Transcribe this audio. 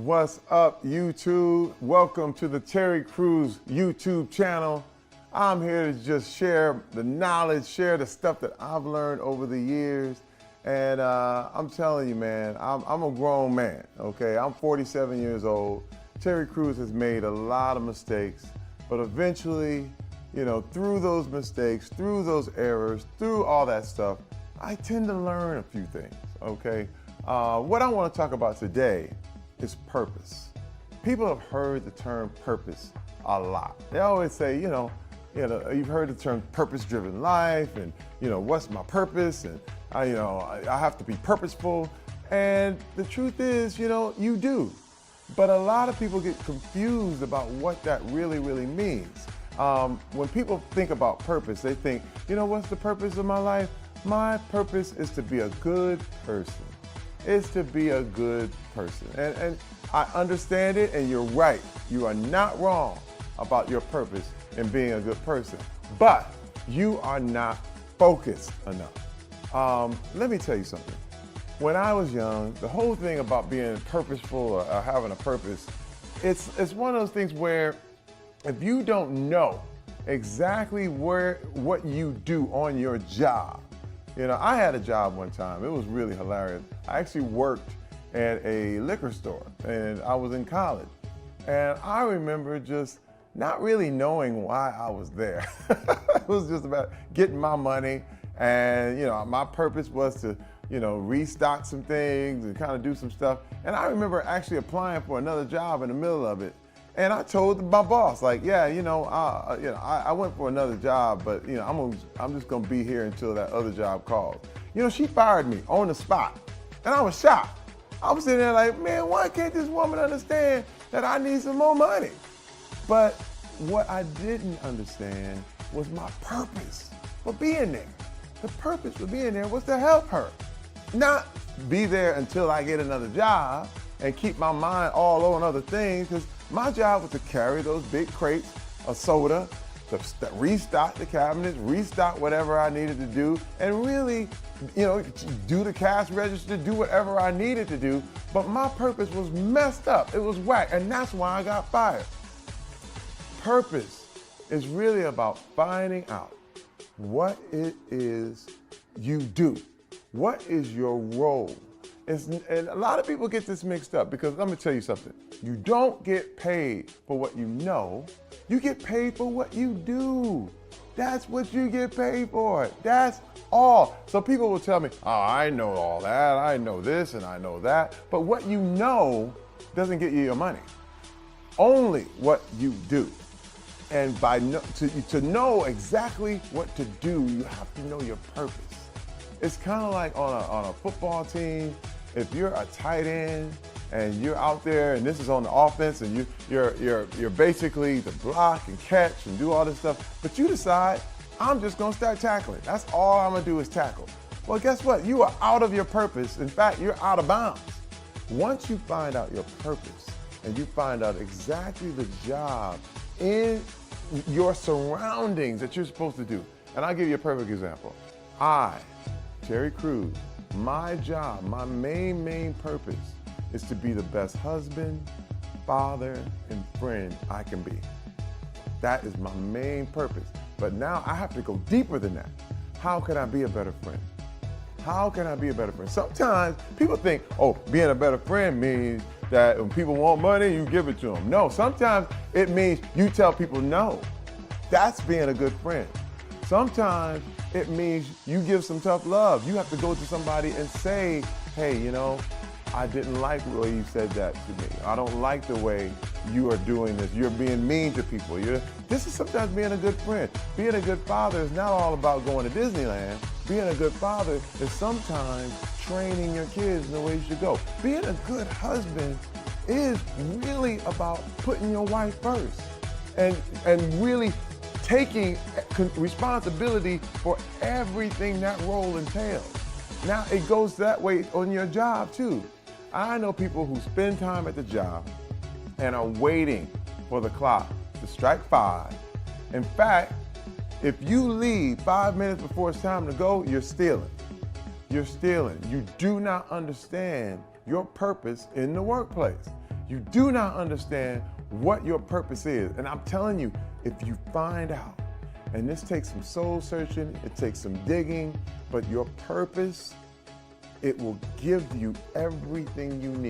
What's up, YouTube? Welcome to the Terry Crews YouTube channel. I'm here to just share the knowledge, share the stuff that I've learned over the years. And I'm telling you, man, I'm a grown man, okay? I'm 47 years old. Terry Crews has made a lot of mistakes, but eventually, you know, through those mistakes, through those errors, through all that stuff, I tend to learn a few things, okay? What I want to talk about today is purpose. People have heard the term purpose a lot. They always say, you've heard the term purpose-driven life, and what's my purpose, and I have to be purposeful. And the truth is, you do. But a lot of people get confused about what that really means. When people think about purpose, they think, what's the purpose of my life? My purpose is to be a good person. Is to be a good person. And I understand it, and you're right. You are not wrong about your purpose in being a good person, but you are not focused enough. Let me tell you something. When I was young, the whole thing about being purposeful or having a purpose, it's one of those things where if you don't know exactly what you do on your job. I had a job one time. It was really hilarious. I actually worked at a liquor store, and I was in college. And I remember just not really knowing why I was there. It was just about getting my money, and my purpose was to restock some things and kind of do some stuff. And I remember actually applying for another job in the middle of it. And I told my boss, like, yeah, I went for another job, but I'm just gonna be here until that other job calls. She fired me on the spot, and I was shocked. I was sitting there like, man, why can't this woman understand that I need some more money? But what I didn't understand was my purpose for being there. The purpose for being there was to help her, not be there until I get another job and keep my mind all on other things, because my job was to carry those big crates of soda, to restock the cabinets, restock whatever I needed to do, and really, do the cash register, do whatever I needed to do. But my purpose was messed up. It was whack, and that's why I got fired. Purpose is really about finding out what it is you do. What is your role? And a lot of people get this mixed up, because let me tell you something. You don't get paid for what you know. You get paid for what you do. That's what you get paid for. That's all. So people will tell me, oh, I know all that. I know this and I know that. But what you know doesn't get you your money. Only what you do. And to know exactly what to do, you have to know your purpose. It's kind of like on a football team. If you're a tight end and you're out there, and this is on the offense, and you're basically to block and catch and do all this stuff, but you decide, I'm just gonna start tackling. That's all I'm gonna do is tackle. Well, guess what? You are out of your purpose. In fact, you're out of bounds. Once you find out your purpose and you find out exactly the job in your surroundings that you're supposed to do, and I'll give you a perfect example. Terry Crews, my job, my main purpose is to be the best husband, father, and friend I can be. That is my main purpose. But now I have to go deeper than that. How can I be a better friend? How can I be a better friend? Sometimes people think, oh, being a better friend means that when people want money, you give it to them. No, sometimes it means you tell people no. That's being a good friend. Sometimes it means you give some tough love. You have to go to somebody and say, hey, I didn't like the way you said that to me. I don't like the way you are doing this. You're being mean to people. This is sometimes being a good friend. Being a good father is not all about going to Disneyland. Being a good father is sometimes training your kids in the way you should go. Being a good husband is really about putting your wife first and really taking responsibility for everything that role entails. Now, it goes that way on your job too. I know people who spend time at the job and are waiting for the clock to strike 5. In fact, if you leave 5 minutes before it's time to go, you're stealing. You're stealing. You do not understand your purpose in the workplace. You do not understand what your purpose is. And I'm telling you, if you find out, and this takes some soul searching, it takes some digging, but your purpose, it will give you everything you need.